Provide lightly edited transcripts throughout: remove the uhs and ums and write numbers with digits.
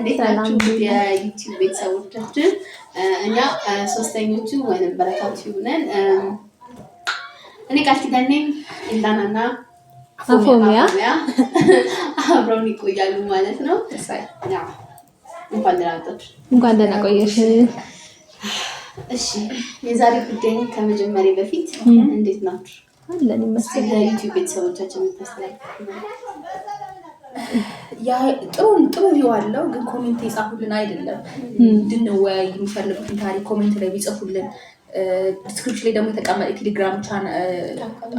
እንዴት ናችሁ የዩቲዩብ ቤተሰቦቻችን? እኛ ሶስተኞቹ ወይንም በረካቱ ነን። እኔ ቃል ኪዳን ነኝ። ኢላናና አፎሚያ አብረውን ይቆያሉ ማለት ነው። እንኳን ደህና መጣችሁ። እንኳን ደህና ቆየሽ። እሺ የዛሬ ጉዳይ ከመጀመሪያ በፊት እንዴት ናችሁ? አለን ይመስገን። ለዩቲዩብ ቤተሰቦቻችን የምታስተላልፉ ያ ጥሩ ይዋለው ግን ኮሜንት ይጻፉልን አይደለም እንድንወያይ የሚፈልጉትን ታሪክ ኮሜንት ላይ ቢጽፉልን ዲስክሪፕሽን ላይ ደግሞ የተቀመጠ ቴሌግራም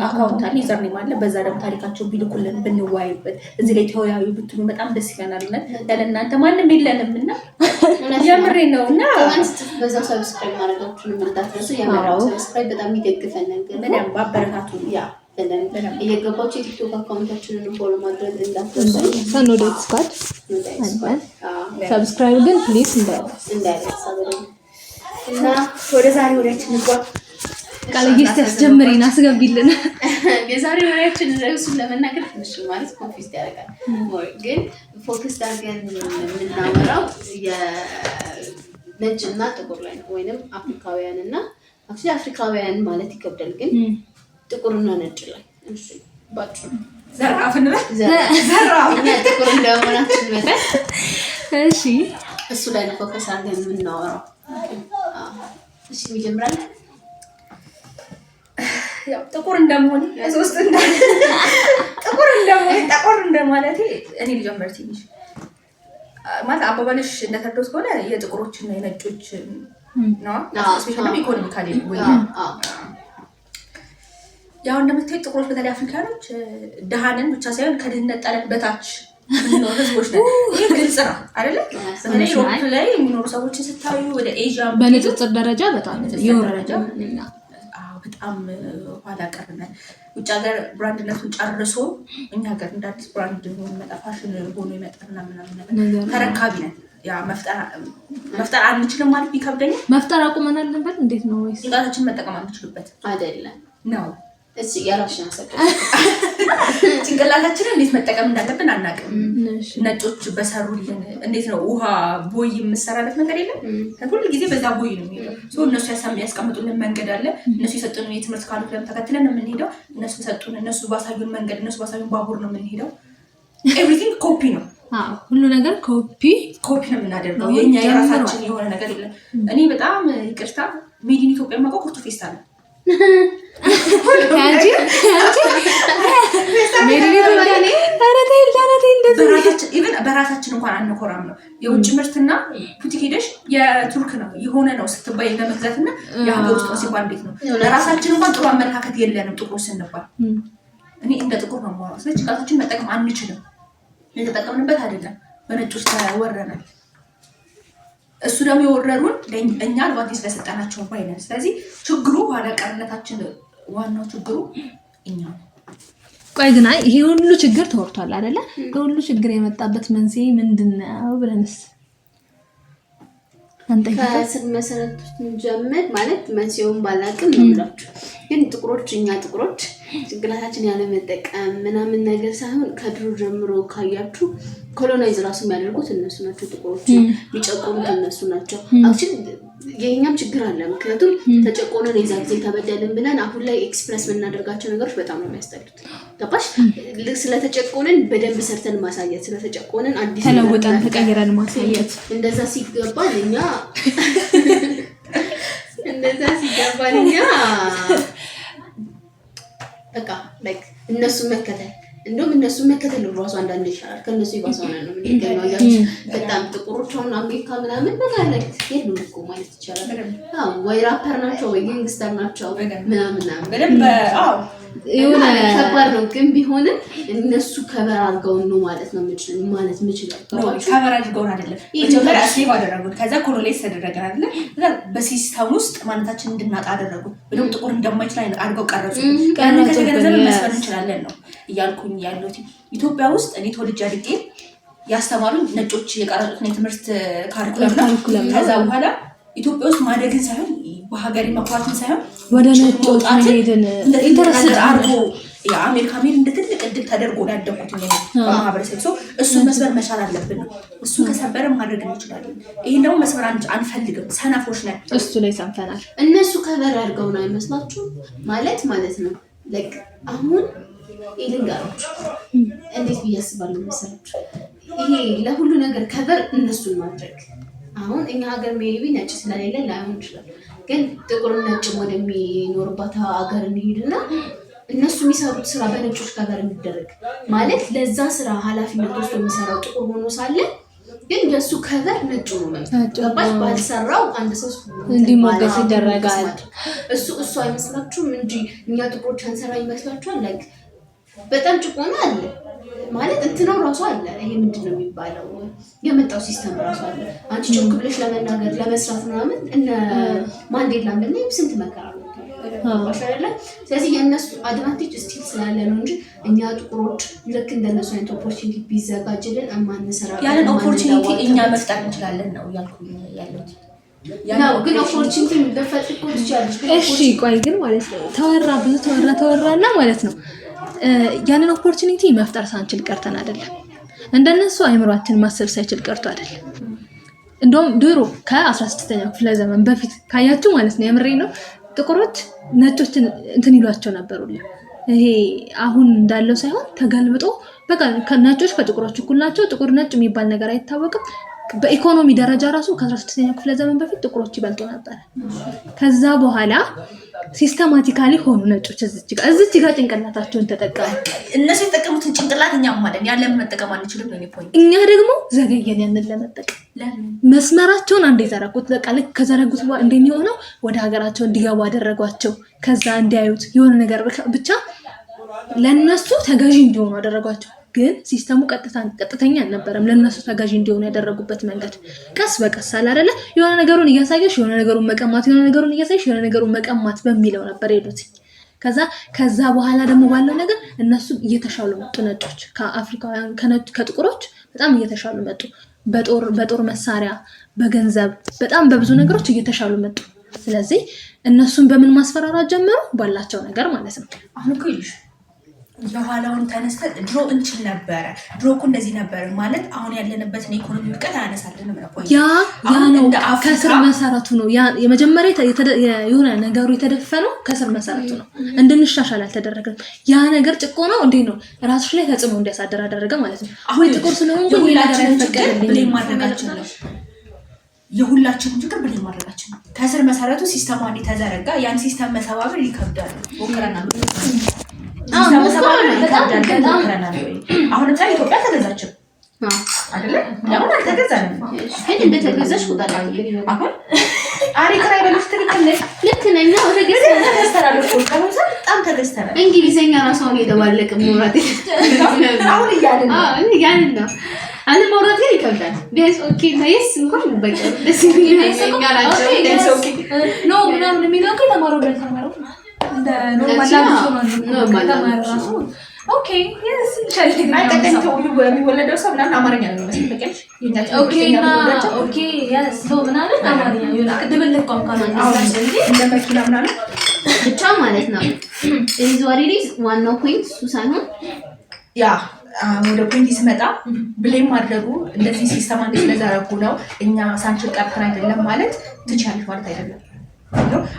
አካውንት አለ ዩዘርኔም አለ በዛ ደግሞ ታሪካቸውን ቢልኩልን ብንወያይበት እዚህ ላይ ተወያዩ ብትሉ በጣም ደስ ይለናል። ያለ እናንተ ማንም የለንምና የምሬ ነውና በዛው ሰብስክራይብ ማድረጋችሁን እንዳትረሱ። ያመራው ሰብስክራይብ በጣም ይደግፈን ነገር በደንብ አበረታቱ። ያ እየገባችሁ የቲክቶክ አካውንታችንን ፎሎ ማድረግ እንዳትረሱ። ሰኖዴት ስኳድ ሰብስክራይብ ግን ፕሊዝ እንዳይረሳ እና ወደ ዛሬ ወሬያችን እንግባ። ቃልዬስ ያስጀምሪና አስገቢልን። የዛሬ ወሬያችን ርዕሱን ለመናገር ትንሽ ማለት ኮንፊውዝ ያደርጋል። ግን ፎከስ አድርገን የምናወራው የነጭና ጥቁር ላይ ነው ወይንም አፍሪካውያን እና አክቹዋሊ አፍሪካውያን ማለት ይከብዳል ግን ጥቁርና ነጭ ላይ እሺ ባጭ ዘራፍን እኛ ጥቁር እንደመሆናችን መጠን እሺ እሱ ላይ ነው ፎከስ አድርገን የምናወራው። እሺ እንጀምራለን። ያው ጥቁር እንደመሆን ሶስት ጥቁር እንደማለቴ እኔ ልጀምር ትንሽ ማለት አባባልሽ እንደተረዳሁት ከሆነ የጥቁሮችና የነጮች ነው ስፔሻሊ ኢኮኖሚካሊ ወይ ያው እንደምታዩት ጥቁሮች በተለይ አፍሪካኖች ደሃንን ብቻ ሳይሆን ከድህነት ጠለል በታች ነው ህዝቦች ነው። ይሄ ግልጽ ነው አይደለ? በተለይ ዩሮፕ ላይ የሚኖሩ ሰዎችን ስታዩ ወደ ኤዥያ በንጽጽር ደረጃ በጣም ደረጃ በጣም ኋላ ቀር ነን። ውጭ ሀገር ብራንድነቱን ጨርሶ እኛ ሀገር እንደ አዲስ ብራንድ ሆኖ ፋሽን ሆኖ ይመጣና ምናምን ተረካቢ ነን። ያ መፍጠር አንችልም ማለት ቢከብደኝ መፍጠር አቁመናል ነበር። እንዴት ነው ወይስ ጭንቅላታችን መጠቀም አንችልበት አይደለም ነው? እሺ ያራሽና ሰቀቀ ጭንቅላታችንን እንዴት መጠቀም እንዳለብን አናውቅም። ነጮች በሰሩልን እንዴት ነው ውሃ ቦይ የምሰራለት ነገር የለም። ሁሉ ጊዜ በዛ ቦይ ነው የሚሄደው። እነሱ ያስቀምጡልን መንገድ አለ። እነሱ የሰጡንን የትምህርት ካሪኩለም ተከትለን ነው የምንሄደው። እነሱ ባሳዩን መንገድ እነሱ ባሳዩን ባቡር ነው የምንሄደው። ኤቭሪቲንግ ኮፒ ነው። ሁሉ ነገር ኮፒ ነው የምናደርገው። የኛ የራሳችን የሆነ ነገር የለም። እኔ በጣም ይቅርታ ሜዲን ኢትዮጵያ ማውቀው ኩርቱ ፌስታል ነው። በራሳችን እንኳን አንኮራም ነው። የውጭ ምርትና ቡቲክ ሄደሽ የቱርክ ነው የሆነ ነው ስትባይ ለመግዛትና የሀገር ውስጥ ነው ሲባል እንዴት ነው? ለራሳችን እንኳን ጥሩ አመለካከት የለንም ጥቁር ስንባል። እኔ እንደ ጥቁር ነው የማወራው። ስለዚህ ጭንቅላታችን መጠቀም አንችልም። የተጠቀምንበት አይደለም። በነጮች ተወረናል። እሱ ደግሞ የወረሩን እኛ አድቫንቴጅ ስለሰጠናቸው ባይነን። ስለዚህ ችግሩ ኋላ ቀርነታችን ዋናው ችግሩ እኛ ነው። ቆይ ግን ይሄ ሁሉ ችግር ተወርቷል አይደለ? ሁሉ ችግር የመጣበት መንስኤ ምንድነው ብለንስ ከስር መሰረቱን ጀምር ማለት መንስኤውን ባላቅም ነው ብላችሁ ግን እኛ ጥቁሮች ጭንቅላታችን ያለ መጠቀም ምናምን ነገር ሳይሆን ከድሮ ጀምሮ ካያችሁ ኮሎናይዝ ራሱ የሚያደርጉት እነሱ ናቸው። ጥቁሮች የሚጨቆኑት እነሱ ናቸው። አክቹሊ የኛም ችግር አለ። ምክንያቱም ተጨቆነን የዛ ጊዜ ተበደልን ብለን አሁን ላይ ኤክስፕረስ የምናደርጋቸው ነገሮች በጣም ነው የሚያስጠሉት። ገባሽ? ስለተጨቆነን በደንብ ሰርተን ማሳየት፣ ስለተጨቆነን አዲስ ተለውጠን ተቀይረን ማሳየት እንደዛ ሲገባን እኛ በቃ ላይክ እነሱ መከተል እንደውም እነሱ መከተል ራሱ አንዳንድ ይሻላል። ከነሱ ይባሳው ነው የሚገኘው። በጣም ጥቁሮች አሁን አሜሪካ ምናምን ነገር ላይ የሉም እኮ ማለት ይቻላል። ወይ ራፐር ናቸው ወይ ጋንግስተር ናቸው ምናምን በደንብ የሆነ ከባድ ነው። ግን ቢሆንም እነሱ ከበር አድርገው ነው ማለት ነው የምችለው። ከበር አድርገው አይደለም መጀመሪያ አስሊቭ አደረጉት። ከዛ ኮሎናይዝ ተደረገ አይደለ? ከዛ በሲስተም ውስጥ ማንነታችንን እንድናጣ አደረጉ። ወይም ጥቁር እንደማይችል አድርገው ቀረጹ። ያን ከተገነዘብን መስፈን እንችላለን ነው እያልኩኝ ያለሁት። ኢትዮጵያ ውስጥ እኔ ተወልጄ አድጌ ያስተማሩኝ ነጮች የቀረጹትን የትምህርት ካሪኩለም ነው። ከዛ በኋላ ኢትዮጵያ ውስጥ ማደግን ሳይሆን በሀገሬ መኳትን ሳይሆን ወደ ነጮች ሄደን ኢንተረስት አርጎ የአሜሪካ ሜል እንደ ትልቅ እድል ተደርጎ ያደጉት በማህበረሰብ ሰው እሱ መስበር መቻል አለብን ነው። እሱ ከሰበረ ማድረግ እንችላለን። ይሄን ደግሞ መስበር አንፈልግም፣ ሰነፎች ነን። እሱ ላይ ሰንፈናል። እነሱ ከበር አድርገው ነው አይመስላችሁ ማለት ነው። ላይክ አሁን ይልንጋሮች እንዴት ብያስባለሁ መሰላችሁ? ይሄ ለሁሉ ነገር ከበር እነሱን ማድረግ አሁን እኛ ሀገር ሜቢ ነጭ ስለሌለ ላይሆን ይችላል፣ ግን ጥቁር ነጭ ወደሚኖርባት ሀገር እንሄድና እነሱ የሚሰሩት ስራ በነጮች ጋር እንዲደረግ ማለት ለዛ ስራ ኃላፊነት ወስዶ የሚሰራው ጥቁር ሆኖ ሳለ ግን የሱ ከቨር ነጭ ነው ማለት ገባሽ? ባልሰራው አንድ ሰው እንዲሞገስ ይደረጋል። እሱ አይመስላችሁም እንጂ እኛ ጥቁሮች አንሰራ ይመስላችኋል? ላይክ በጣም ጭቆና አለ ማለት እንትናው ራሱ አለ። ይሄ ምንድነው የሚባለው? የመጣው ሲስተም ራሱ አለ። አንቺ ጮክ ብለሽ ለመናገር ለመስራት ምናምን እነ ማንዴላ እንደነ ስንት መከራ ነው አይደለ? ስለዚህ የእነሱ አድቫንቴጅ ስቲል ስላለ ነው እንጂ እኛ ጥቁሮች ልክ እንደነሱ አይነት ኦፖርቹኒቲ ቢዘጋጅልን እማንሰራ ያንን ኦፖርቹኒቲ እኛ መፍጠር እንችላለን ነው ያልኩኝ ያለሁት። ያው ግን ኦፖርቹኒቲ እንደፈጥር እኮ ትችላለሽ። እሺ ቆይ ግን ማለት ነው ብዙ ተወራና ማለት ነው ያንን ኦፖርቹኒቲ መፍጠር ሳንችል ቀርተን አይደለም። እንደነሱ አይምሮአችን ማሰብ ሳይችል ቀርቶ አይደለም። እንደውም ድሮ ከ16ኛው ክፍለ ዘመን በፊት ካያችሁ ማለት ነው የምሬ ነው ጥቁሮች ነጮችን እንትን ይሏቸው ነበሩላ። ይሄ አሁን እንዳለው ሳይሆን ተገልብጦ በቃ ነጮች ከጥቁሮች እኩል ናቸው። ጥቁር ነጭ የሚባል ነገር አይታወቅም። በኢኮኖሚ ደረጃ ራሱ ከ16ኛው ክፍለ ዘመን በፊት ጥቁሮች ይበልጡ ነበር። ከዛ በኋላ ሲስተማቲካሊ ሆኑ ነጮች እዚች ጋር ጭንቅላታቸውን ተጠቀሙ። እነሱ የተጠቀሙትን ጭንቅላት እኛም ማለት ያለን መጠቀም አንችልም ነው ፖይንት። እኛ ደግሞ ዘገየን ያንን ለመጠቀም መስመራቸውን አንዴ ዘረጉት። በቃ ልክ ከዘረጉት በኋላ እንደሚሆነው ወደ ሀገራቸው እንዲገቡ አደረጓቸው። ከዛ እንዲያዩት የሆነ ነገር ብቻ ለነሱ ተገዢ እንዲሆኑ አደረጓቸው። ግን ሲስተሙ ቀጥተኛ አልነበረም። ለነሱ ተገዢ እንዲሆኑ ያደረጉበት መንገድ ቀስ በቀስ አለ አይደለ? የሆነ ነገሩን እያሳየሽ የሆነ ነገሩን መቀማት፣ የሆነ ነገሩን እያሳየሽ የሆነ ነገሩን መቀማት በሚለው ነበር ሄዱት። ከዛ በኋላ ደግሞ ባለው ነገር እነሱ እየተሻሉ መጡ። ነጮች ከአፍሪካውያን ከጥቁሮች በጣም እየተሻሉ መጡ። በጦር መሳሪያ፣ በገንዘብ፣ በጣም በብዙ ነገሮች እየተሻሉ መጡ። ስለዚህ እነሱን በምን ማስፈራራት ጀመሩ? ባላቸው ነገር ማለት ነው። አሁን እኮ ይልሽ የኋላውን ተነስተን ድሮ እንችል ነበረ፣ ድሮ እኮ እንደዚህ ነበር ማለት አሁን ያለንበትን ኢኮኖሚ ውድቀት አያነሳልንም ነው። ያ ነው ከስር መሰረቱ ነው። ያ የመጀመሪያ የሆነ ነገሩ የተደፈነው ከስር መሰረቱ ነው። እንድንሻሻል አልተደረገም። ያ ነገር ጭቆናው እንዴ ነው ራስሽ ላይ ተጽዕኖ እንዲያሳድር አደረገ ማለት ነው። አሁን ጥቁር ስለሆነ ሁላችንም ችግር ብሌም ማድረጋችን ነው። የሁላችንም ችግር ብሌም ማድረጋችን ነው። ከስር መሰረቱ ሲስተሙ አንዴ ተዘረጋ። ያን ሲስተም መሰባበር ይከብዳል። ሞክረናል። አሁን ለምሳሌ ኢትዮጵያ ተገዛችው አይደለ? ለምን አልተገዛንም? ግን እንደተገዛሽ ቁጣላ አሁን አሪክራይ በልፍት ልክ ነኝ ነው ተገዝተናል እኮ በጣም ተገዝተናል። እንግሊዘኛ ራሷን የደባለቀ ሞራት አሁን ያንን ነው አንተ ሞራት ግን ይከብዳል። ቢያንስ ኦኬ ናይስ እንኳን በቃ ደስ ይላል። ደስ ኦኬ ኖ ምናምን የሚለው ተማረው ለተማረው እንደ ኖርማል ነው። ኦኬ yes ቻሌንጅ አይተከንተ ሁሉ የሚወለደው ሰው ምናምን አማርኛ ነው የሚመስለው። ኦኬ ኦኬ yes ሰው ምናምን አማርኛ ይሆናል። ድብልቅ ቋንቋ ነው እንደ መኪና ምናምን ብቻ ማለት ነው። እዚህ ወሪዲስ ዋናው ፖይንት እሱ ሳይሆን ያ ወደ ፖይንት ሲመጣ ብሌም ማድረጉ እንደዚህ ሲስተም አንድ ስለዘረጉ ነው እኛ ሳንችል ቀርተን አይደለም ማለት ትቻለሽ ማለት አይደለም።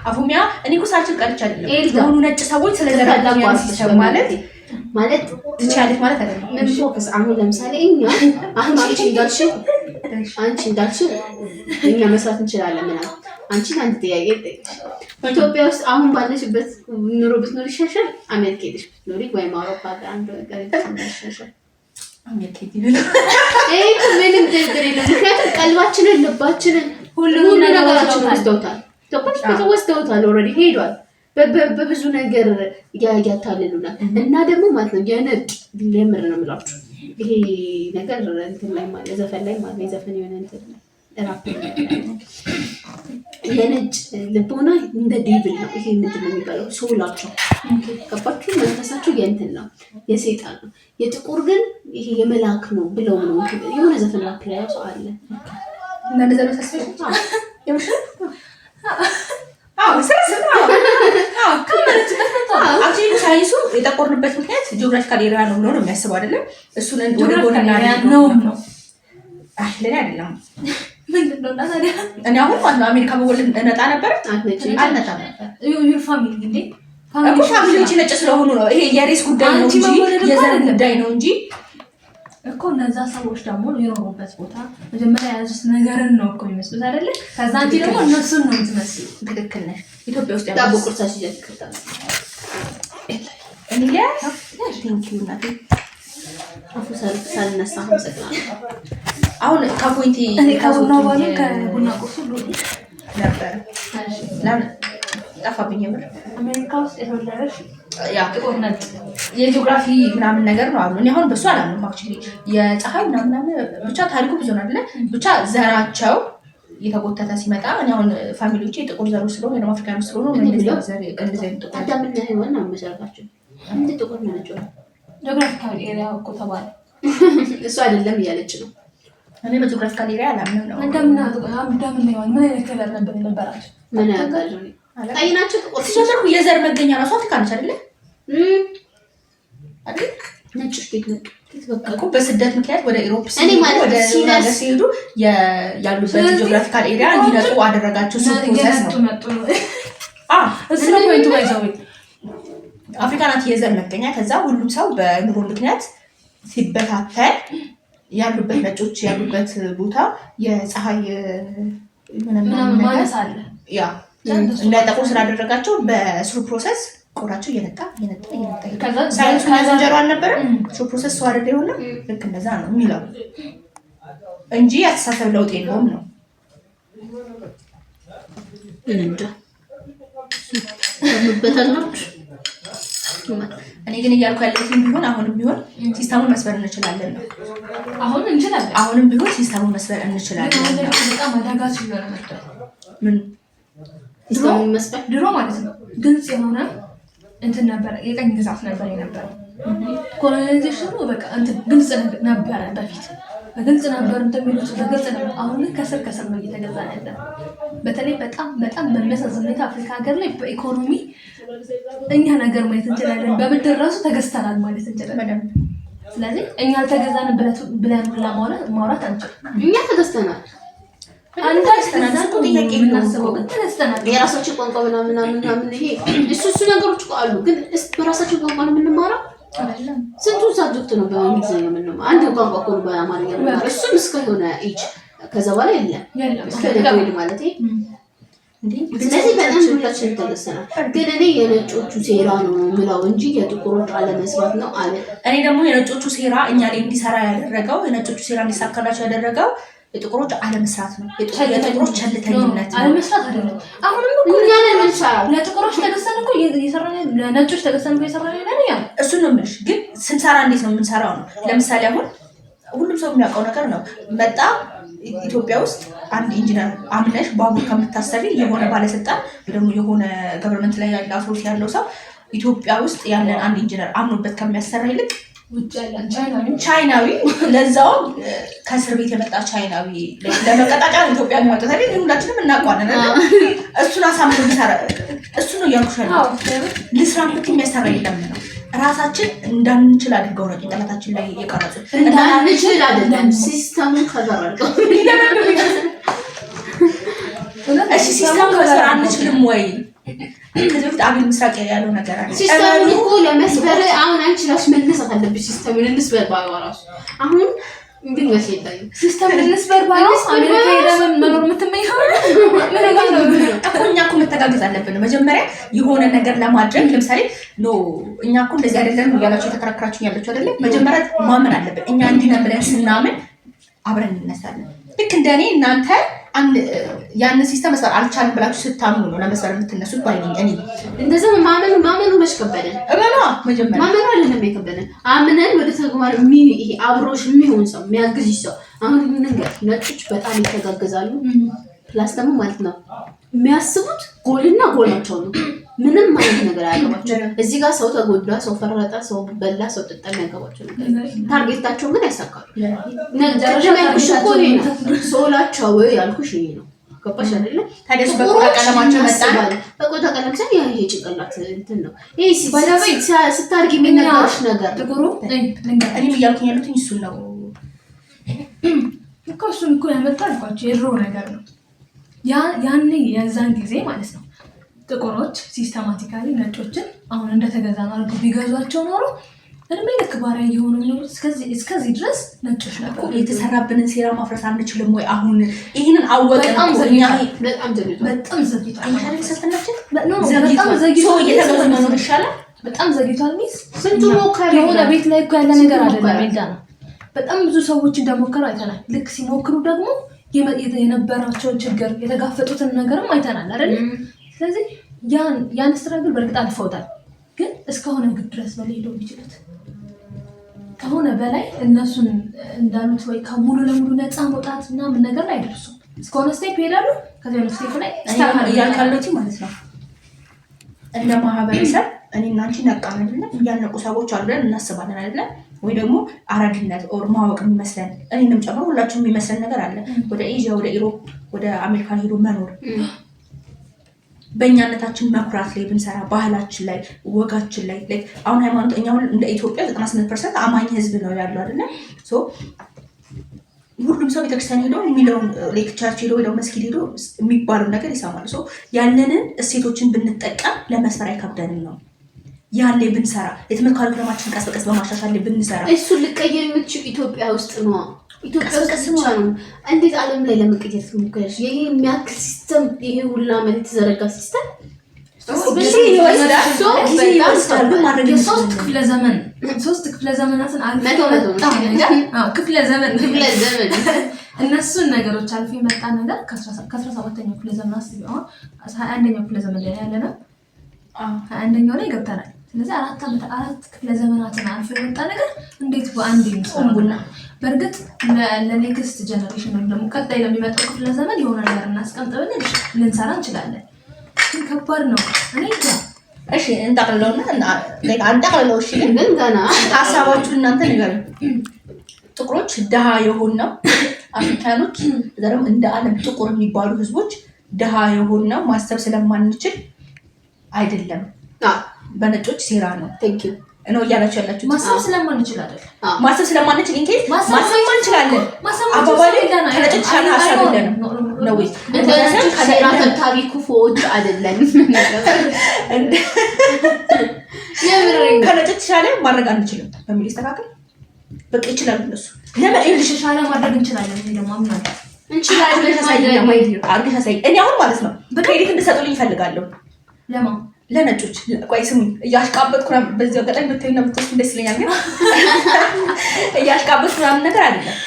አፉሚያ እኔ እኮ ሳንችል ቀርቻ አይደለም የሆኑ ነጭ ሰዎች ስለዘረጉ ሲስተም ማለት ትቻለሽ ማለት አይደለም። ምን ፎከስ አሁን ለምሳሌ እኛ አሁን አንቺ እንዳልሽው እኛ መስራት እንችላለን ምናምን አንቺ አንድ ጥያቄ ጠይቅሽ ኢትዮጵያ ውስጥ አሁን ባለሽበት ኑሮ ብትኖር ይሻሻል አሜሪካ ሄደሽ ብትኖሪ ወይም አውሮፓ አንድ ነገር ይሻሻል? አሜሪካ ሄደሽ ምንም ችግር የለም። ምክንያቱም ቀልባችንን ልባችንን ሁሉም ነገራችን ወስደውታል። ኢትዮጵያ ወስደውታል። ኦልሬዲ ሄዷል። በብዙ ነገር ያያታልሉናል እና ደግሞ ማለት ነው የነጭ ለምር ነው የምላችሁ ይሄ ነገር እንትን ላይ ማለት ዘፈን ላይ ማለት የዘፈን የሆነ እንትን ራፕ የነጭ ልቦና እንደ ዴቪል ነው። ይሄ ምንድን ነው የሚባለው? ሶላቸው ገባችሁ? መንፈሳቸው የእንትን ነው የሰይጣን ነው። የጥቁር ግን ይሄ የመላክ ነው ብለው ነው የሆነ ዘፈን ራፕ ላይ ያው አለ እና እንደዛ ነው ተሰጥቶ ሰሰ አክቹዋሊ ሳይንሱ የጠቆርንበት ምክንያት ጂኦግራፊካል ኤሪያ ነው ብሎ ነው የሚያስበው አይደለም። እሱን ወደ ጎን ነው ለኔ አይደለም። ምንድን ነው ታዲያ? እኔ አሁን ማለት ነው አሜሪካ በወልድ እነጣ ነበር አልነጣም ነበር። ዩር ፋሚሊ እንዴ ፋሚሊዎች ነጭ ስለሆኑ ነው። ይሄ የሬስ ጉዳይ ነው እንጂ የዘር ጉዳይ ነው እንጂ እኮ እነዛ ሰዎች ደግሞ የኖሩበት ቦታ መጀመሪያ የያዙት ነገርን ነው እኮ የሚመስሉት አይደለ? ከዛ አንቺ ደግሞ እነሱን ነው የምትመስሉ። ትክክል ነሽ። ኢትዮጵያ ውስጥ ዳቦ ቁርሳሽ ይዘክርታ እንዴ ቴንኪው ናቲ አፉ ሳልነሳ ሰጥና አሁን ከፖይንት እኔ ከቡና ባለ ከቡና ቁርሱ ነበር ለምን ጠፋብኝ? ምር አሜሪካ ውስጥ የተወለደች ያ ጥቁርነት የጂኦግራፊ ምናምን ነገር ነው አሉ። እኔ አሁን በሱ አላምንም። አክቹሊ የፀሐይ ምናምን ብቻ ታሪኩ ብዙ ነው አይደለ? ብቻ ዘራቸው የተጎተተ ሲመጣ እኔ አሁን ፋሚሊዎቼ ጥቁር ዘሮች ስለሆኑ ወይም አፍሪካኖች ስለሆኑ እንደዚህ ጥቁር አዳምና ሄዋን ነው መሰረታቸው። እንዴ ጥቁር ነው ነው ጂኦግራፊካል ኤሪያ እኮ ተባለ። እሱ አይደለም እያለች ነው። እኔ በጂኦግራፊካል ኤሪያ አላምንም ነው። እንደምን ሄዋን ምን አይነት ከለር ነበር የነበራቸው? ምን ያውቃል? ቀይ ናቸው ጥቁር ሲጀምሩ የዘር መገኛ ራሱ አፍሪካ ነች አይደለ? አይደል? ነጭ ፊት ነው እኮ በስደት ምክንያት ወደ ኢሮፕ ወደ ሀገር ሲሄዱ ያሉበት ጂኦግራፊካል ኤሪያ እንዲነጡ አደረጋቸው። ሱ ፕሮሰስ ነው። እሱ ነው ፖይንቱ። ባይዘው አፍሪካ ናት የዘር መገኛ። ከዛ ሁሉም ሰው በኑሮ ምክንያት ሲበታተን ያሉበት ነጮች ያሉበት ቦታ የፀሐይ ምናምን ማለት አለ ያ እንዳይጠቁር ስላደረጋቸው በስሩ ፕሮሰስ ቆዳቸው እየነጣ ከዛ ሳይንሱ ዝንጀሮ አልነበረም። ስሩ ፕሮሰስ ሰው አይደል የሆነ ልክ እንደዛ ነው የሚለው እንጂ አስተሳሰብ ለውጥ የለውም ነው እንዴ በተናው እኔ ግን እያልኩ ያለሁት ቢሆን አሁንም ቢሆን ሲስተሙን መስበር እንችላለን ነው። አሁንም ቢሆን ሲስተሙን መስበር እንችላለን ነው። በጣም አዳጋች ነው ነበር። ምን ድሮ ማለት ነው ግልጽ የሆነ እንትን ነበር፣ የቀኝ ግዛት ነበር የነበረው። ኮሎናይዜሽኑ በቃ እንትን ግልጽ ነበር በፊት በግልጽ ነበር እንደሚሉት በግልጽ ነበር። አሁን ከስር ነው እየተገዛ ያለ። በተለይ በጣም በሚያሳዝን ሁኔታ አፍሪካ ሀገር ላይ በኢኮኖሚ እኛ ነገር ማየት እንችላለን። በብድር ራሱ ተገዝተናል ማለት እንችላለን። ስለዚህ እኛ አልተገዛንም ብለን ማውራት አንችልም። እኛ ተገዝተናል። የራሳችን ቋንቋ ምናምን ይሄ እሱ ነገሮች አሉ። ግን በራሳችን ቋንቋ ነው የምንማረው። ስንቱ ሳብጀክት ነው በእንግሊዝኛ የምንማረው? አንድ ቋንቋ እኮ ነው በአማርኛ የምንማረው። እሱም እስከሆነ ኤጅ ከዛ በኋላ የለም እስከ ማለት ስለዚህ በጣም ሁላችንም ተገዝተናል። ግን እኔ የነጮቹ ሴራ ነው የምለው እንጂ የጥቁሮች አለመስራት ነው አለ። እኔ ደግሞ የነጮቹ ሴራ እኛ ላይ እንዲሰራ ያደረገው የነጮቹ ሴራ እንዲሳካላቸው ያደረገው የጥቁሮች አለመስራት ነው። የጥቁሮች ቸልተኝነት ነው። አለመስራት አይደለም። አሁንም እኮ እኛ ነን እንሰራው። ለጥቁሮች ተገዝተን እኮ እየሰራን ለነጮች ተገዝተን እኮ እየሰራን ያለን እሱን ነው የምልሽ። ግን ስንሰራ እንዴት ነው የምንሰራው ነው። ለምሳሌ አሁን ሁሉም ሰው የሚያውቀው ነገር ነው። መጣ ኢትዮጵያ ውስጥ አንድ ኢንጂነር አምነሽ ባቡር ከምታሰሪ የሆነ ባለስልጣን ወይ ደግሞ የሆነ ገቨርንመንት ላይ ያለ አውቶሪቲ ያለው ሰው ኢትዮጵያ ውስጥ ያለን አንድ ኢንጂነር አምኖበት ከሚያሰራ ይልቅ ውጭ ያለን ቻይናዊ ለዛው ከእስር ቤት የመጣ ቻይናዊ ለመቀጣጫ ኢትዮጵያ የሚመጣው ታዲያ ሁላችንም እናውቀዋለን አይደል? እሱን አሳምኖ ይሰራ። እሱ ነው ያልኩሻለሁ። ልስራም ብትይ የሚያሰራ የለም ነው። ራሳችን እንዳንችል አድርገው ነው ጭንቅላታችን ላይ የቀረጹት። እንዳንችል አይደለም ሲስተሙን ከዘራልቀው እሺ ሲስተሙን ከዘራ አንችልም ወይ? ከዚህ በፊት አብይ ምስራቅ ያለው ነገር አለ። ሲስተሙን እኮ ለመስበር አሁን አንቺ ራስሽ መነሳት አለብሽ። ሲስተሙን እንስበር ባይወራሽ አሁን እንዴት መስይታይ ሲስተሙን እንስበር ባይወራሽ አሜሪካ ሄደን መኖር የምትመኘው እኛ እኮ መተጋገዝ አለብን። መጀመሪያ የሆነ ነገር ለማድረግ ለምሳሌ እኛ እኮ እንደዚህ አይደለም ያላችሁ የተከራከራችሁ ያላችሁ አይደለ? መጀመሪያ ማመን አለብን። እኛ እንዲህ ነን ብለን ስናምን አብረን እንነሳለን። ልክ እንደኔ እናንተ ያን ሲስተም መስራት አልቻልንም ብላችሁ ስታምኑ ነው ለመስራት የምትነሱት ባይነኝ። እኔ እንደዛ ማመኑ መች ከበደን? መጀመሪያ ማመኑ አይደለም የከበደን፣ አምነን ወደ ተግባር ይሄ አብሮሽ የሚሆን ሰው የሚያግዝሽ ሰው። አሁን ነገር ነጮች በጣም ይተጋገዛሉ። ፕላስ ደግሞ ማለት ነው የሚያስቡት ጎልና ጎላቸው ነው። ምንም ማለት ነገር አያገባቸው። እዚህ ጋር ሰው ተጎዳ፣ ሰው ፈረጠ፣ ሰው በላ፣ ሰው ጠጣ የሚያገባቸው ነገር ታርጌታቸው ግን ያሳካሉ። ነገርሽ ያልኩሽ እኮ ይሄ ነው። ሶላቸው ያልኩሽ ይሄ ነው። ገባሽ አይደለ? ታዲያ በቆዳ ቀለማቸው መጣ በቆዳ ቀለም ሳይሆን ይሄ ጭንቅላት እንትን ነው። ይሄ ስታርጊ የሚነገርሽ ነገር ጥቁሩ እኔም እያልኩኝ ያሉት እሱን ነው እኮ እሱን እኮ ያመጣል እኮ የድሮ ነገር ነው። ያኔ የዛን ጊዜ ማለት ነው ጥቁሮች ሲስተማቲካሊ ነጮችን አሁን እንደተገዛ ነው አድርገው ቢገዟቸው ኖሮ እድሜ ልክ ባሪያ እየሆኑ ነው። እስከዚህ ድረስ ነጮች ነበሩ። የተሰራብንን ሴራ ማፍረስ አንችልም ወይ? አሁን ይሄንን አወቀን በጣም ዘግይቷል። በጣም ዘግይቷል። ሚስ ስንቱ ሞከረ። የሆነ ቤት ላይ እኮ ያለ ነገር አይደለም። ሜዳ ነው። በጣም ብዙ ሰዎች እንደሞከሩ አይተናል። ልክ ሲሞክሩ ደግሞ የነበራቸውን ችግር የተጋፈጡትን ነገርም አይተናል አይደል? ስለዚህ ያን ስትራግል በእርግጥ አልፈውታል። ግን እስከሆነ ግብ ድረስ በላይ ሄደው ይችላል። ከሆነ በላይ እነሱን እንዳሉት ወይ ከሙሉ ለሙሉ ነፃ መውጣት ምናምን ነገር ላይ አይደርሱም። እስከሆነ ስቴፕ ይሄዳሉ። ከዚያ ነው ስቴፕ ላይ እያልካለሁት ማለት ነው። እንደ ማህበረሰብ እኔና አንቺ ነቃን አይደለ? እያነቁ ሰዎች አሉ ብለን እናስባለን አይደለ? ወይ ደግሞ አራድነት ኦር ማወቅ የሚመስለን እኔንም ጨምሮ ሁላችሁም የሚመስለን ነገር አለ። ወደ ኤዥያ፣ ወደ ኢሮፕ፣ ወደ አሜሪካ ሄዶ መኖር በእኛነታችን መኩራት ላይ ብንሰራ ባህላችን ላይ ወጋችን ላይ አሁን ሃይማኖት እኛ አሁን እንደ ኢትዮጵያ 98% አማኝ ህዝብ ነው ያለው አይደለ? ሶ ሁሉም ሰው ቤተክርስቲያን ሄዶ የሚለውን ቸርች ሄዶ ወይ መስጊድ ሄዶ የሚባለው ነገር ይሰማል። ሶ ያለንን እሴቶችን ብንጠቀም ለመስፈር አይከብደንም ነው ያለ ብንሰራ የትምህርት ካሪኩለማችን ቀስ በቀስ በማሻሻል ላይ ብንሰራ እሱን ልቀየር የምትችል ኢትዮጵያ ውስጥ ነው። ኢትዮጵያ ውስጥ ብቻ ነው። እንዴት ዓለም ላይ ለመቀየር ትሞክራለሽ? ይሄ የሚያክል ሲስተም ይሄ ሁላ ማለት የተዘረጋ ሲስተም ሶስት ክፍለ ዘመናትን ክፍለ ዘመን እነሱን ነገሮች አልፎ የመጣ ነገር ከ17ኛው ክፍለ ዘመን ቢሆን 21ኛው ክፍለ ዘመን ላይ ያለ ነው። 21ኛው ላይ ገብተናል። ስለዚህ 4 ክፍለ ዘመናትን አልፎ የመጣ ነገር እንዴት በአንድ ይምጣውና በእርግጥ ለኔክስት ጀነሬሽን ወይም ደግሞ ቀጣይ ለሚመጣው ክፍለ ዘመን የሆነ ነገር እናስቀምጠን ልንሰራ እንችላለን። ግን ከባድ ነው። እኔ እሺ እንጠቅልለውና አንጠቅልለው። እሺ ግን ገና ሀሳባችሁ እናንተ ንገሩኝ። ጥቁሮች ድሃ የሆነው አፍሪካኖች ዘረም እንደ ዓለም ጥቁር የሚባሉ ህዝቦች ድሃ የሆነው ማሰብ ስለማንችል አይደለም፣ በነጮች ሴራ ነው። ቴንክ ዩ ነው እያላችሁ ያላችሁት። ማሰብ ስለማንችል አይደል? ማሰብ ስለማንችል እንዴት ማሰብ እንችላለን? አባባሌ ከነጮች ሻና ሀሳብ የለንም ነው ወይ? እንደዚህ ከሴራ ታሪኩ ፎት አይደለም። ከነጮች ሻለ ማድረግ አንችልም በሚል ይስተካከል። በቃ ይችላል እነሱ ለምን እንግሊዝ ሻለ ማድረግ እንችላለን? ደግሞ አምናለሁ እንችላለን። አርገሻሳይ እኔ አሁን ማለት ነው በክሬዲት እንድሰጡልኝ እፈልጋለሁ። ለማ ለነጮች ቆይ ስሙኝ፣ እያሽቃበጥኩ ነው። በዚህ ወቀት ብትይና ብትወስድ ደስ ይለኛል። ግን እያሽቃበጥኩ ምናምን ነገር አይደለም።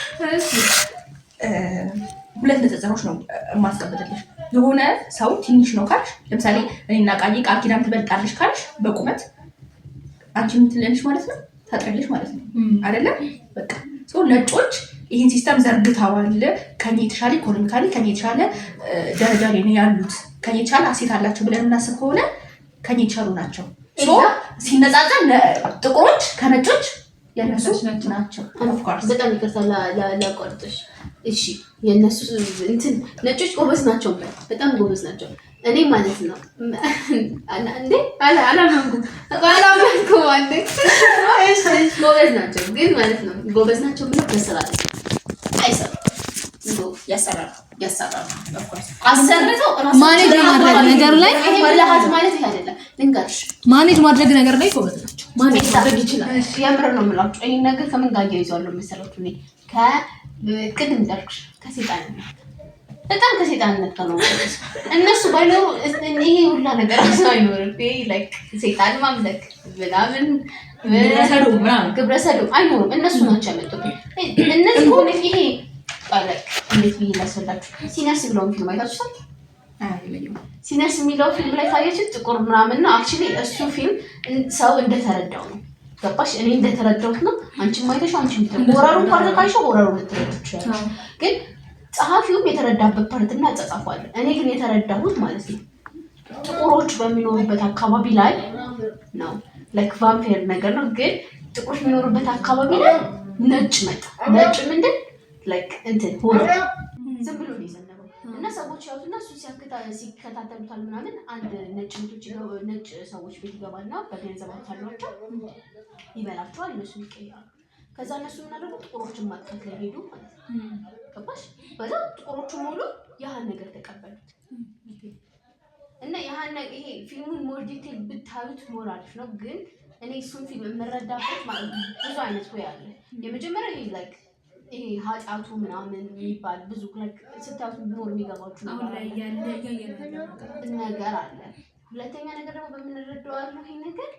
ሁለት ንጽጽሮች ነው የማስቀምጥልሽ። የሆነ ሰው ትንሽ ነው ካልሽ፣ ለምሳሌ እኔና ቃል ኪዳን ትበልጣለሽ ካልሽ በቁመት አንቺ የምትለንሽ ማለት ነው ታጥሪልሽ ማለት ነው አይደለም? በቃ ሰው ነጮች ይህን ሲስተም ዘርግተዋል። ከኛ የተሻለ ኢኮኖሚካሊ ከኛ የተሻለ ደረጃ ላይ ነው ያሉት። ከኛ የተሻለ አሴት አላቸው ብለን እናስብ ከሆነ ከኛ የተሻሉ ናቸው። ሲነጻጸር ጥቁሮች ከነጮች የነሱ ናቸው። በጣም ይቅርታ ላቋርጥሽ። እሺ የነሱ እንትን ነጮች ጎበዝ ናቸው፣ በጣም ጎበዝ ናቸው። እኔ ማለት ነው እንዴ አላማንኩም አንዴ ጎበዝ ናቸው፣ ግን ማለት ነው ጎበዝ ናቸው ብሎ በስራ አይሰራም። ያሰራሉ አሰርተው ማኔጅ ማድረግ ነገር ላይ ወላሂ ማለት ይሄ አይደለም። ልንገርሽ ማኔጅ ማድረግ ነገር ላይ ጎበዝ ናቸው። ማኔጅ ማድረግ ይችላል። የምር ነው የምላችሁ። ይሄን ነገር ከምን ጋር ያይዟለሁ መሰላችሁ? እኔ ከቅድም እንዳልኩሽ ከሰይጣንነት በጣም ከሰይጣንነት ነው እነሱ ባይኖሩ ይሄ ሁላ ነገር አይኖርም። ይሄ ላይክ ሰይጣን ማምለክ ምናምን ግብረሰዶም አይኖርም። እነሱ ናቸው ያመጡት። እነዚህ ሆነ ይሄ ባለክ እንዴት ብዬ ላስረዳችሁ? ሲነርስ ብለው ፊልም አይታችሁታል? ሲነርስ የሚለው ፊልም ላይ ታያችሁ ጥቁር ምናምን ነው። አክቹሊ እሱ ፊልም ሰው እንደተረዳው ነው። ገባሽ? እኔ እንደተረዳሁት ነው። አንቺም አይተሽው አንቺም ወራሩን ፓርተካሽው ወራሩን ልትረዳችሁ ግን ጸሐፊውም የተረዳበት ፓርትና አጻጻፋለ። እኔ ግን የተረዳሁት ማለት ነው ጥቁሮች በሚኖሩበት አካባቢ ላይ ነው። ላይክ ቫምፒር ነገር ነው። ግን ጥቁሮች የሚኖሩበት አካባቢ ላይ ነጭ መጣ። ነጭ ምንድን ላይክ እንትን ሆነ ዝም ብሎ ነው የዘነበው። እና ሰዎች ያዩትና እሱ ሲከታተሉታል ምናምን አንድ ነጭ ሰዎች ቤት ይገባልና በገንዘብ አታሏቸው ይበላቸዋል እነሱ ይቀያሉ ከዛ እነሱ ምን አደረጉ ጥቁሮችን ማጥቃት ላይ ሄዱ ማለት ነው ገባሽ በዛ ጥቁሮቹ ሙሉ ያህን ነገር ተቀበሉት እና ያህን ይሄ ፊልሙን ሞር ዲቴል ብታዩት ሞር አሪፍ ነው ግን እኔ እሱን ፊልም የምረዳበት ብዙ አይነት ወይ አለ የመጀመሪያ ይሄ ላይክ ይሄ ኃጢአቱ ምናምን የሚባል ብዙ ላይክ ስታዩት ሞር የሚገባችሁ ነገር አለ ሁለተኛ ነገር ደግሞ በምንረዳው ያለው ይሄ ነገር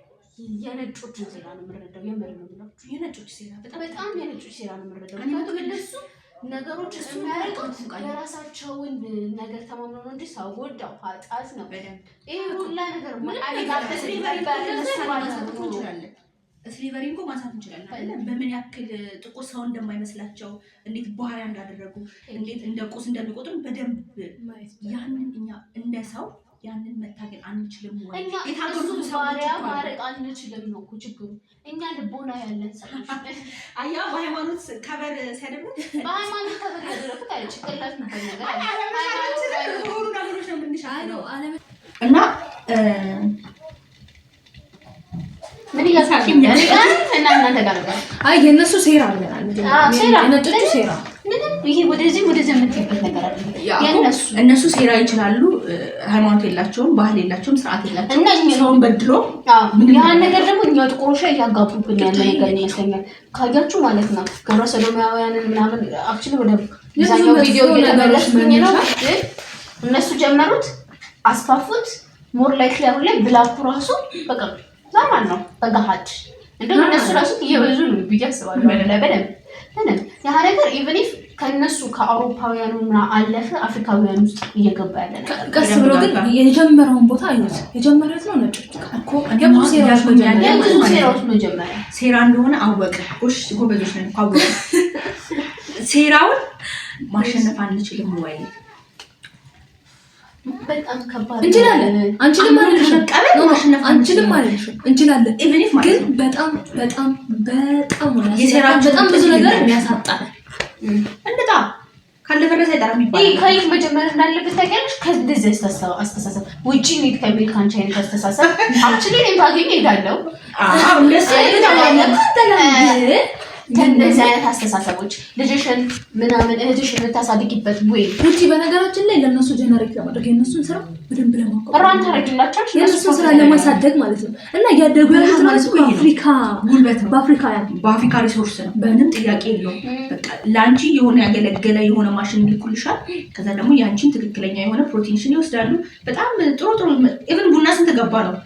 የነጮችን ሴራ ነው የምንረዳው የምር ነው ብላችሁ የነጮች ሴራ በጣም የነጮች ሴራ ነው የምንረዳው ምክንያቱም እነሱ ነገሮች የሚያደርጉት የራሳቸውን ነገር ተማምነው ነው እንጂ ሰው ጎዳው ኃጢአት ነው ይሄ ሁላ ነገር ስሊቨሪ እንኳን ማንሳት እንችላለን አይደል በምን ያክል ጥቁር ሰው እንደማይመስላቸው እንዴት ባህሪያ እንዳደረጉ እንዴት እንደ ቁስ እንደሚቆጥሩ በደንብ ያንን እኛ እንደ ሰው ያንን መታገል አንችልም ወይ የታገሉ ባህሪያ ማረቅ አንችልም ነው እኮ ችግሩ እኛ ልቦና ያለን ሰዎች አያ በሃይማኖት ከበር ሲያደርጉ በሃይማኖት ከበር ያደረጉት አይደል ጭቅላት ነው ነገር እና ምን ያሳኪኛል እና እናንተ ጋር አይ የነሱ ሴራ አለናል የነጮቹ ሴራ ምንም ይሄ ወደዚህ የምትይበት ነገር አለ እነሱ ሴራ ይችላሉ ሃይማኖት የላቸውም ባህል የላቸውም ስርዓት የላቸውም እና ሰውን በድሎ ያን ነገር ደግሞ እኛ ጥቁሮች ያጋቡብን ያለ ነገር ይመስለኛል ካያችሁ ማለት ነው ግብረ ሰዶማውያንን ምናምን አክቹሊ ወደ ዛኛው ቪዲዮ እየተመለስኩኝ ነው እነሱ ጀመሩት አስፋፉት ሞር ላይክሊ አሁን ላይ ብላኩ ራሱ በቃ ዛማን ነው በጋሃድ እንደውም እነሱ ራሱ እየበዙ ነው ቢያስባሉ በደንብ ያ ነገር ኢቭን ኢፍ ከነሱ ከአውሮፓውያኑ እና አለፈ አፍሪካውያን ውስጥ እየገባ ያለ ነገር ቀስ ብሎ ግን የጀመረውን ቦታ አይወስ የጀመረው ነው ነጭ እኮ አንደኛው ሴራዎች መጀመሪያ ሴራ እንደሆነ አወቀ እሺ ጎበዞች ነን አወቀ ሴራውን ማሸነፍ አንችልም ወይ በጣም ከባድ እንችላለን አንችልም ማለት ነው እንችላለን ግን በጣም የሴራችን በጣም ብዙ ነገር የሚያሳጣል እንደታ ካለፈረሰ አይደለም ይባላል ከይት መጀመር እንዳለበት ታውቂያለሽ ከዚህ አስተሳሰብ ውጪ ነው ከቤት ካንቺ አይነት አስተሳሰብ አክቹሊ እኔ ባገኝ ሄዳለሁ እንደሱ አይደለም ከእንደዚህ አይነት አስተሳሰቦች ልጅሽን ምናምን እህትሽን ልታሳድጊበት ወይ ውጪ በነገራችን ላይ ለነሱ ጀነሬት ለማድረግ የነሱን ስራ በደንብ ለማቆም ራን ታረግላችሁ የነሱን ስራ ለማሳደግ ማለት ነው እና ያደጉ ያሉት ማለት ነው አፍሪካ ጉልበት ነው በአፍሪካ ሪሶርስ ነው ምንም ጥያቄ የለውም በቃ ላንቺ የሆነ ያገለገለ የሆነ ማሽን ይልኩልሻል ከዛ ደግሞ ያንቺን ትክክለኛ የሆነ ፕሮቲንሽን ይወስዳሉ በጣም ጥሩ ኢቭን ቡና ስንት ገባ ነው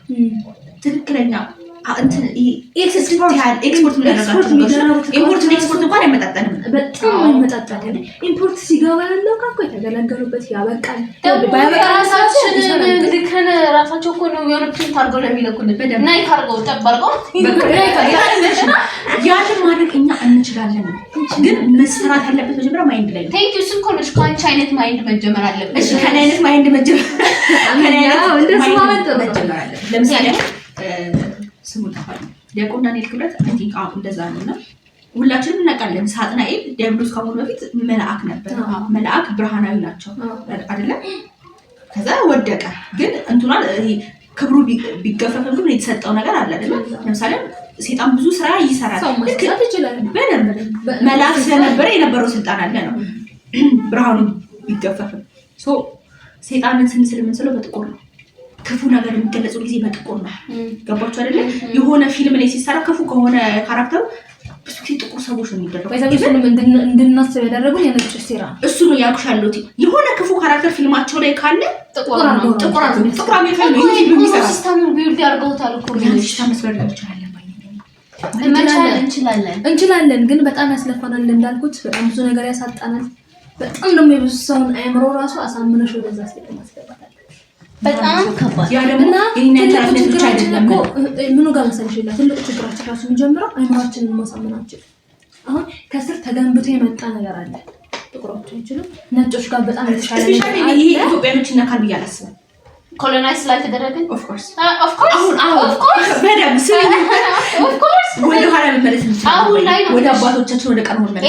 ትክክለኛ እንትን ኤክስፖርት እንኳን አይመጣጠንም በጣም አይመጣጠንም ኢምፖርት ሲገባ ያለው ካኮ የተገለገሉበት ያበቃል ራሳቸው እኮ ነው የሆነ ፕሪንት አድርገው ለሚለኩልን ናይክ አድርገው ጠባርገው ያንን ማድረግ እኛ እንችላለን ግን መስራት ያለበት መጀመሪያ ማይንድ ላይ ነው ቴንክ ዩ ስንኮንሽ ካንቺ አይነት ማይንድ መጀመር አለበት እሺ ከኔ አይነት ማይንድ መጀመር አለበት ለምሳሌ ስሙ ተፋል ዲያቆን ዳንኤል ክብረት አይ ቲንክ እንደዛ ነውና ሁላችንም እናውቃለን ሳጥናኤል ዲያብሎስ ከመሆኑ በፊት መልአክ ነበር መልአክ ብርሃናዊ ናቸው አይደለ ከዛ ወደቀ ግን እንትናል ክብሩ ቢገፈፈም ግን የተሰጠው ነገር አለ አይደል ለምሳሌ ሰይጣን ብዙ ስራ ይሰራል ማለት ይችላል በደንብ መልአክ ስለነበረ የነበረው ስልጣን አለ ነው ብርሃኑ ቢገፈፍም ሶ ሰይጣንን ስንስል የምንስለው በጥቁር ነው ክፉ ነገር የሚገለጸው ጊዜ በጥቁር ነው ገባችሁ አይደለ የሆነ ፊልም ላይ ሲሰራ ክፉ ከሆነ ካራክተሩ ብዙ ጥቁር ሰዎች ነው የሚደረገው ወይዛው እንድናስብ ያደረጉን የነጭ ሴራ እሱ ነው ያልኩሻለሁ የሆነ ክፉ ካራክተር ፊልማቸው ላይ ካለ ጥቁር አሜሪካን ነው የሚሰራ ሲስተሙን ቢልድ ያርገውታል እኮ ሲስተም መስበር ይችላል እንችላለን ግን በጣም ያስለፋናል እንዳልኩት በጣም ብዙ ነገር ያሳጣናል በጣም ደግሞ የብዙውን አእምሮ ራሱ አሳምነሽ ወደዛ ስለ ማስገባት በጣም ከባድ ያለና የኛታነት ብቻ አይደለም ምኑ ጋር መሰለሽ ትልቁ ችግራችን ራሱ የሚጀምረው አእምሮአችንን ማሳመናችን አሁን ከስር ተገንብቶ የመጣ ነገር አለ ጥቁሮች አይችሉም ነጮች ጋር በጣም የተሻለ ነገር አለ ይሄ ኢትዮጵያኖች እናካል ብያለሁ ኮሎናይዝ ላይ ተደረገን ኦፍ ኮርስ በደም ስለ ኦፍ ኮርስ ወደ ኋላ መመለስ እንችላለን ወደ አባቶቻችን ወደ ቀድሞ መመለስ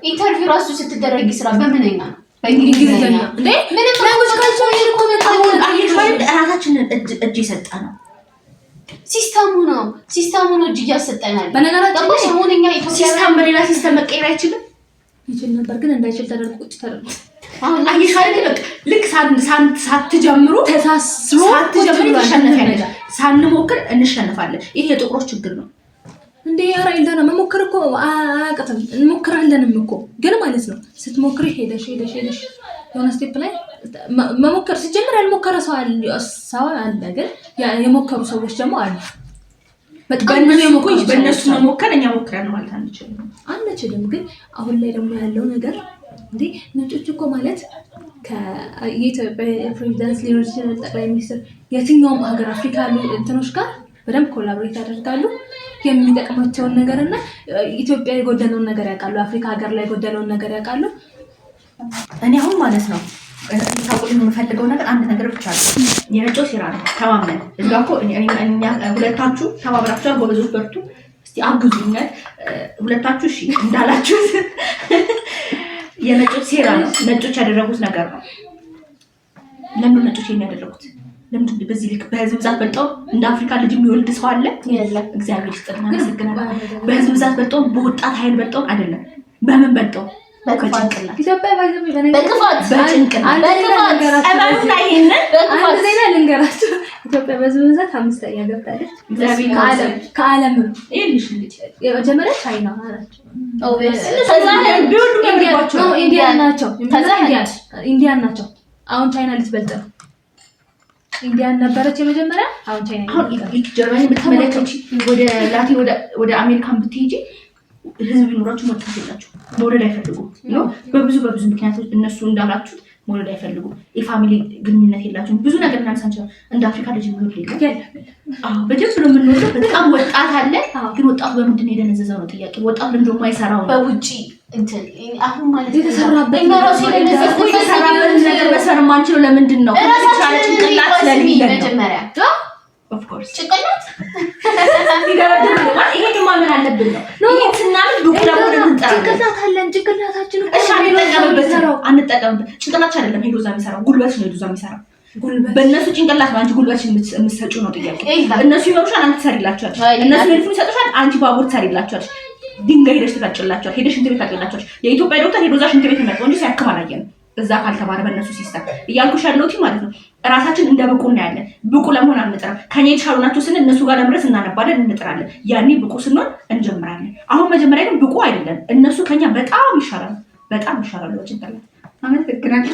ኢንተርቪው ራሱ ስትደረጊ ስራ በምንኛ ነው በእንግሊዝኛ እንዴ ምንም ላንጉጅ ካልቸር እኮ በጣም አየሽዋል። ራሳችንን እጅ የሰጠነው ሲስተሙ ነው እጅ እያሰጠናል። በነገራችን ላይ ሰሞንኛ ኢትዮጵያ ሲስተም በሌላ ሲስተም መቀየር አይችልም። ይችል ነበር ግን እንዳይችል ተደርጎ ቁጭ ተደርጎ አሁን አየሽዋል። በቃ ልክ ሳትጀምሩ ተሳስሮ ተሸነፈ። ሳንሞክር እንሸነፋለን። ይሄ የጥቁሮች ችግር ነው እንዴ። ኧረ ኢልዳና መሞከር እኮ አያቅትም። እንሞክራለንም እኮ ግን ማለት ነው ስትሞክሪ ሄደሽ የሆነ ስቴፕ ላይ መሞከር ሲጀምር ያልሞከረ ሰው አለ፣ ግን የሞከሩ ሰዎች ደግሞ አሉ። በእነሱ መሞከር እኛ ሞክረን ማለት አንችልም። ግን አሁን ላይ ደግሞ ያለው ነገር እንዴ ነጮች እኮ ማለት የኢትዮጵያ ፕሬዚዳንት ሊኖር ይችላል፣ ጠቅላይ ሚኒስትር፣ የትኛውም ሀገር አፍሪካ ያሉ እንትኖች ጋር በደንብ ኮላቦሬት ያደርጋሉ። የሚጠቅማቸውን ነገር እና ኢትዮጵያ የጎደለውን ነገር ያውቃሉ፣ አፍሪካ ሀገር ላይ የጎደለውን ነገር ያውቃሉ። እኔ አሁን ማለት ነው ታውቁልኝ የምፈልገው ነገር አንድ ነገር ብቻ ነው። የነጮች ሴራ ነው። ተማምነን እዛ እኮ እኛ ሁለታችሁ ተባብራችኋል። ጎበዞች በርቱ፣ እስቲ አግዙኝ ሁለታችሁ እሺ እንዳላችሁ። የነጮች ሴራ ነው። ነጮች ያደረጉት ነገር ነው። ለምን ነጮች ያደረጉት? ለምን በዚህ ልክ በህዝብ ብዛት በልጠው እንደ አፍሪካ ልጅ የሚወልድ ሰው አለ? እግዚአብሔር ይስጥና መስግናለሁ። በህዝብ ብዛት በልጠው በወጣት ኃይል በልጠው አይደለም። በምን በልጠው? በጭንቅላት ኢትዮጵያ ባይዘው በጭንቅላት ልንገራችሁ። ኢትዮጵያ በህዝብ ብዛት 5ኛ ገብታለች ከዓለም። ይልሽ ልጅ የመጀመሪያ ቻይና ናቸው። ኢንዲያን ናቸው። አሁን ቻይና ልትበልጥ ነው። ኢንዲያን ነበረች የመጀመሪያ፣ አሁን ቻይና። አሁን ጀርመኒ ብትመለከቺ ወደ አሜሪካን ብትሄጂ ህዝብ ቢኖራችሁ መጥፋት የላችሁ መውለድ አይፈልጉም ነው። በብዙ ምክንያቶች እነሱ እንዳላችሁት መውለድ አይፈልጉም። የፋሚሊ ግንኙነት የላችሁም። ብዙ ነገር እናንሳንቻ እንደ አፍሪካ ልጅ የሚወልድ የለም። በደንብ ነው የምንወልደው። በጣም ወጣት አለ፣ ግን ወጣቱ በምንድን ነው የደነዘዘው ነው ጥያቄ። ወጣቱ ለምንድን ነው የማይሰራው? በውጪ እንትን አሁን ማለት የተሰራበት ነገር መስራት የማንችለው ለምንድን ነው? ጭንቅላት ስለሌለን መጀመሪያ ኦፍ ኮርስ ጭንቅላት ይሄ ማመን አለብን ነው። ይሄ ስናምን ዱክላው ጭንቅላት አለን። ጭንቅላታችን አንጠቀምበት። ጭንቅላታችን አይደለም ሄዶ እዛ የሚሰራው ጉልበት ነው። ሄዶ እዛ የሚሰራው በእነሱ ጭንቅላት ነው። አንቺ ጉልበት የምትሰጪው ነው ጥያቄ። እነሱ ይመሩሻል፣ አንቺ ትሰሪላቸዋለሽ። እነሱ ሄድፉን ይሰጡሻል፣ አንቺ ባቡር ትሰሪላቸዋለሽ። ድንጋይ ሄደሽ ትፈጭላቸዋለሽ፣ ሄደሽ ሽንት ቤት ታጥቢላቸዋለሽ። የኢትዮጵያ ዶክተር ሄዶ እዛ ሽንት ቤት መጥቶ እንጂ ሲያክም አላየንም። እዛ ካልተማረ በእነሱ ሲስተም እያልኩሽ ያለሁት ማለት ነው። ራሳችን እንደ ብቁ እናያለን። ብቁ ለመሆን አንጥራም። ከኛ የተሻሉ ናቸው ስንል እነሱ ጋር ለመድረስ እናነባለን፣ እንጥራለን። ያኔ ብቁ ስንሆን እንጀምራለን። አሁን መጀመሪያ ግን ብቁ አይደለም። እነሱ ከኛ በጣም ይሻላሉ፣ በጭንቅላት አመት ፍክራል።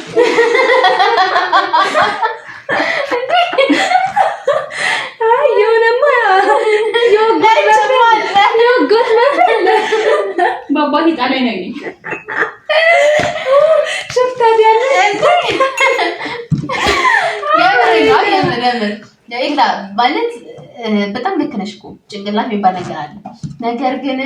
ባባቴ ጣላይ ነው ይሄ ማለት በጣም ልክ ነሽ እኮ ጭንቅላት የሚባል ነገር አለ። ነገር ግን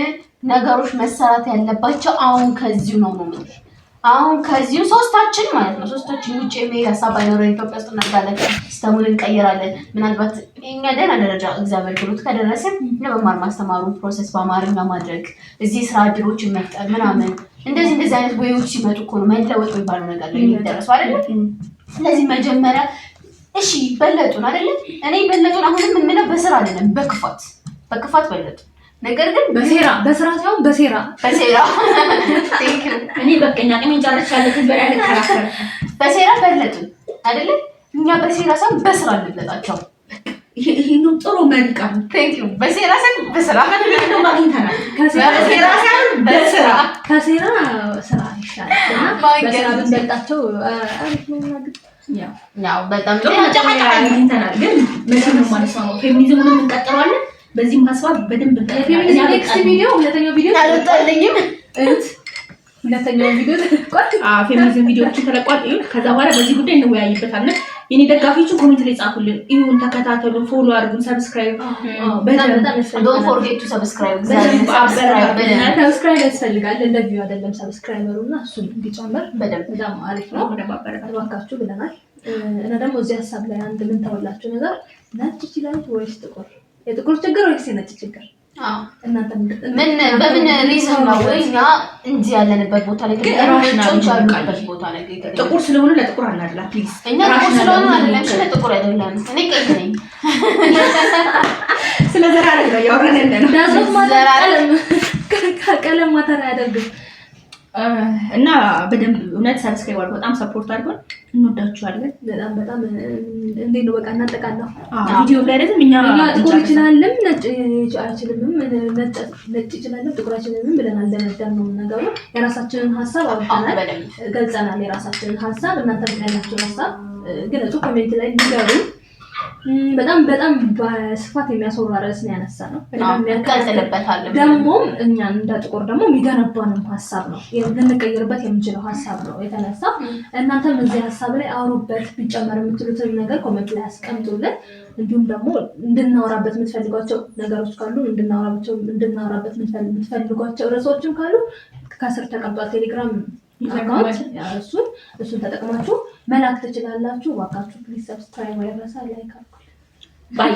ነገሮች መሰራት ያለባቸው አሁን ከዚሁ ነው የምልሽ። አሁን ከዚሁ ሶስታችን ማለት ነው ሶስታችን ውጭ የሚሄድ ሀሳብ ባይኖረን ኢትዮጵያ ውስጥ እናድጋለን፣ ሲስተሙን እንቀይራለን። ምናልባት እኛ ደህና ደረጃ እግዚአብሔር ብሎት ከደረስን ለመማር ማስተማሩ ፕሮሰስ በአማርኛ ማድረግ፣ እዚህ ስራ እድሎችን መፍጠር ምናምን እንደዚህ አይነት ወይዎች ሲመጡ እኮ ነው መለወጥ የሚባለው ነገር ላይ የሚደረሰው አይደል? ስለዚህ መጀመሪያ እሺ በለጡን አይደል? እኔ በለጡን አሁንም የምንለው በስራ አይደለም፣ በክፋት በለጡ። ነገር ግን በስራ ሳይሆን በሴራ እኔ በቀኛ ቀኝ ጫለቻለሁ ከበረ ያለከራከረ በሴራ በለጡን አይደል? እኛ በሴራ ሳይሆን በስራ እንለጣቸው። ይሄ ነው ጥሩ መልካም። ቴንክ ዩ። በሴራ ሳይሆን በስራ ነው ማግኝተናል። ከሴራ ሳይሆን በስራ ከሴራ ስራ ይሻላል። በስራ ብንበልጣቸው አሪፍ ነው ማለት ያው በጣም ጥሩ መጨረሻ አግኝተናል። ግን መቼም ነው ማለት ነው ፌሚኒዝሙን እንቀጥላለን። በዚህም ሀሳብ በደንብ እንቀጥላለን። ኔክስት ቪዲዮ ሁለተኛው ቪዲዮ ታልጣለኝም ሁለተኛው ቪዲዮ ተለቋል። ፌሚኒዝም ቪዲዮዎችን ተለቋል። ከዛ በኋላ በዚህ ጉዳይ እንወያይበታለን። የኔ ደጋፊዎችን ኮሜንት ላይ ጻፉልን፣ ይሁን ተከታተሉ፣ ፎሎ አድርጉን፣ ሰብስክራይብ ዶንት ፎርጌት ቱ ሰብስክራይብ። ሰብስክራይብ ያስፈልጋል። እንደ ቪዲዮ አይደለም ሰብስክራይበሩና እሱ እንዲጨምር በጣም አሪፍ ነው። እባካችሁ ብለናል። እና ደግሞ እዚህ ሀሳብ ላይ አንድ ምን ተወላችሁ ነገር ነጭ ይችላል ወይስ ጥቁር? የጥቁር ችግር ወይስ የነጭ ችግር? እናንተ በምን ሪዝን ነው እኛ እንዲህ ያለንበት ቦታ ላይ ግን ራሽናል ያሉበት ቦታ ላይ ጥቁር ስለሆነ ለጥቁር አናድላ ፕሊዝ እኛ ጥቁር ስለሆነ አይደለም ለጥቁር አይደለም እኔ ቀይ ነኝ ስለ ዘራ ነው ያወራነን ነው ዳዞት ማተር ቀለም ማተር ያደርግ እና በደንብ እውነት ሰብስክራይብ አድርጉ በጣም ሰፖርት አድርጉን እንወዳችኋለን በጣም እንዴት ነው በቃ እናጠቃለሁ ቪዲዮ ላይ አይደለም እኛ ጥቁር ይችላልም ነጭ አይችልም ነጭ ይችላልም ጥቁር አይችልም ብለናል ለመዳን ነው ነገሩ የራሳችንን ሐሳብ አውጥተናል ገልጸናል የራሳችንን ሐሳብ እናንተ ያላችሁን ሐሳብ ግን እሱ ኮሜንት ላይ ንገሩ በጣም በስፋት የሚያስወራ ርዕስ ነው ያነሳነው ደግሞ እኛ እንደ ጥቁር ደግሞ የሚገነባንም ሐሳብ ነው ልንቀይርበት የምንችለው ሐሳብ ነው የተነሳው እናንተም እዚህ ሐሳብ ላይ አውሩበት ቢጨመር የምትሉትን ነገር ኮሜንት ላይ አስቀምጡልን እንዲሁም ደግሞ እንድናወራበት የምትፈልጓቸው ነገሮች ካሉ እንድናወራበት የምትፈልጓቸው ርዕሶችም ካሉ ከስር ተቀምጧል ቴሌግራም አካውንት እሱን ተጠቅማችሁ መላክ ትችላላችሁ። ዋጋችሁ ፕሊዝ ሰብስክራይብ ያደርጋችሁ ላይክ አድርጉ። ባይ